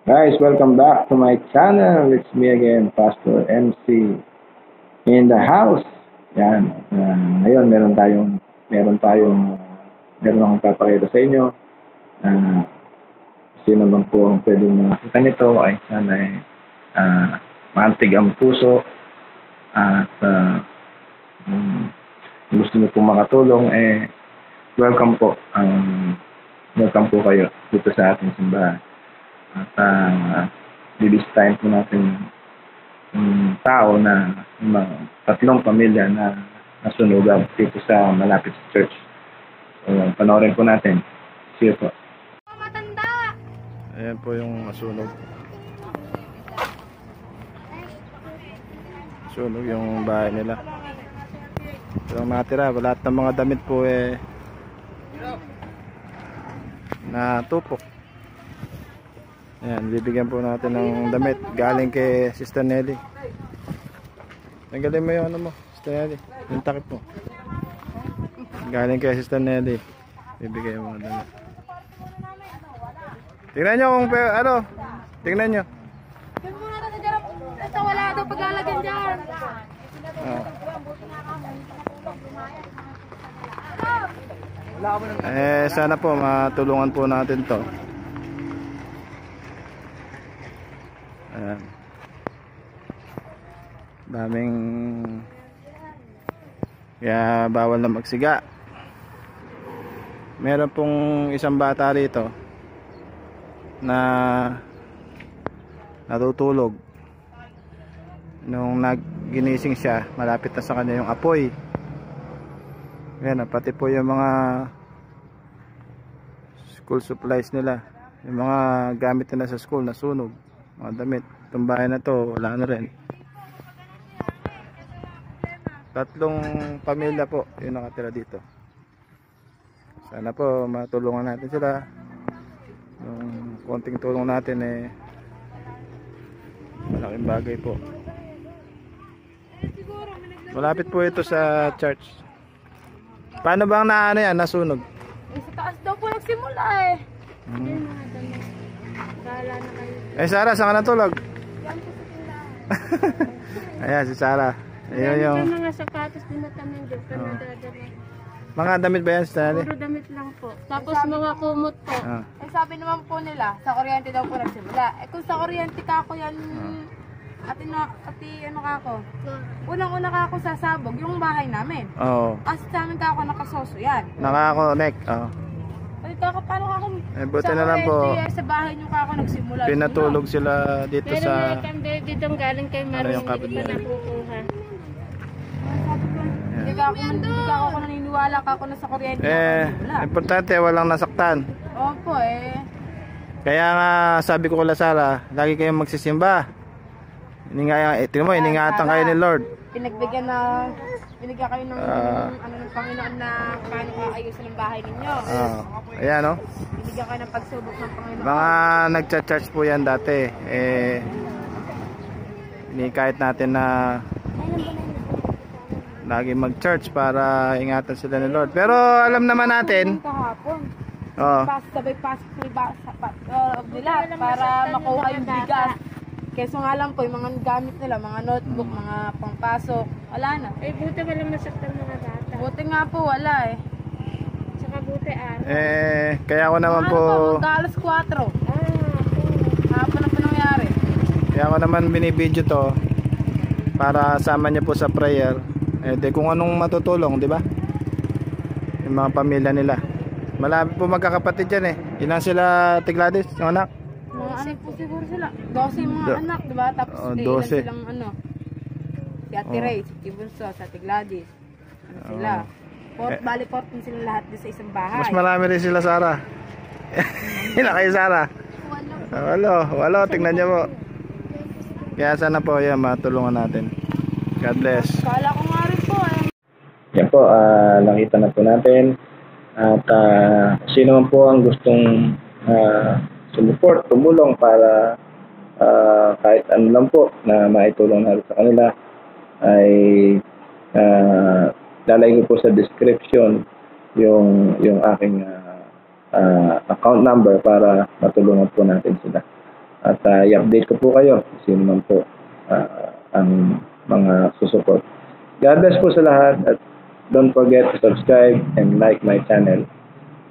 Guys, welcome back to my channel. It's me again, Pastor MC in the house. Yan. Ngayon, meron akong papakita sa inyo. Uh, Sino man po ang pwedeng makita nito ay sana maantig ang puso at gusto niyo pong makatulong, welcome po. Welcome po kayo dito sa ating simbahan. At bibisitahin po natin yung tao na mga tatlong pamilya na nasunugan dito sa malapit sa church. So, panoorin po natin. See you po. Matanda! Ayan po yung masunog. Sunog yung bahay nila. So matira, lahat ng mga damit po natupok. Ayan, bibigyan po natin ng damit galing kay Sister Nelly. Tanggalin mo yung ano mo, Sister Nelly, yung takip mo. Galing kay Sister Nelly. Bibigyan mo ng damit. Tingnan nyo kung tingnan nyo. Tingnan mo natin dyan. Basta wala daw paglalagyan dyan. Sana po matulungan po natin to. Ayan. Daming kaya bawal na magsiga. Meron pong isang bata rito na natutulog. Nung ginising siya, malapit na sa kanya yung apoy. Ayan, pati po yung mga school supplies nila, yung mga gamit nila sa school nasunog, mga damit. Itong bahay na to wala na rin. Tatlong pamilya po yung nakatira dito. Sana po matulungan natin sila. Yung konting tulong natin malaking bagay po. Malapit po ito sa church. Paano bang nasunog? Sa taas daw po nagsimula Gala na kayo. Sarah, saan ka natulog? Yan po sa tindahan. Ayan si Sarah. Ayun yung mga sapatos din na tamin dyan. mga damit ba yan, Stanley? Puro damit lang po. Tapos mga kumot po. Sabi naman po nila, sa kuryente daw po nagsimula. Kung sa kuryente ka ako yan, ati ano ka ako? Unang-una ka ako sasabog, yung bahay namin. Oo. As sa amin ka ako nakasoso yan. Nakakonect. Pati ka paano ka akong Buti na lang po. Sa bahay nyo ka ako nagsimula. Pinatulog sila dito Pero sa may kambay dito galing kay Marie. yung kapit Hindi pa nila. nakukuha. Hindi ka ako naniniwala ka ako na sa kuryente. Importante walang nasaktan. Opo Kaya nga sabi ko kay Sara, lagi kayong magsisimba. Tingnan mo, iningatan kayo ni Lord. Binigyan kayo ng ng Panginoon na paano aayusin ang bahay ninyo. Ayan Binigyan kayo ng pagsubok ng Panginoon. Mga nagcha-church po yan dati. Kahit natin na lagi mag-church para ingatan sila ni Lord. Pero alam naman natin Kahapon. Sabay pasok nila para makuha yung bigas. Keso nga lang po, yung mga gamit nila, mga notebook, mga pangpasok, wala na. Buti walang nasaktan mga bata. Buti nga po, wala Saka buti kaya ako naman po Mag-alas 4. Hapon na po nangyari. Kaya ako naman binibidyo to para sama niya po sa prayer. Kung anong matutulong, di ba? Yung mga pamilya nila. Malapit po magkakapatid yan Ilan sila, Tigladis, yung anak? Mga anak po siguro sila. 12 yung mga anak, di ba? Tapos ilan 12. silang Si Ate Ray, si Tibunso, si Ate Gladys. Sila. Bali 14 sila lahat din sa isang bahay. Mas marami rin sila, Sarah. Ilan kayo, Sarah? Walo, tingnan niyo po. Kaya sana po matulungan natin. God bless. Kala ko nga rin po Yan po, nakita na po natin. At sino man po ang gustong sumuport, tumulong para kahit ano lang po na maitulong natin sa kanila, ay lalagay ko po sa description yung aking account number para matulungan po natin sila. At i-update ko po kayo kung sino man po ang mga susuport. God bless po sa lahat at don't forget to subscribe and like my channel.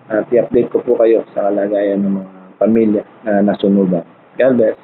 At i-update ko po kayo sa kalagayan ng mga pamilya na nasunugan. God bless.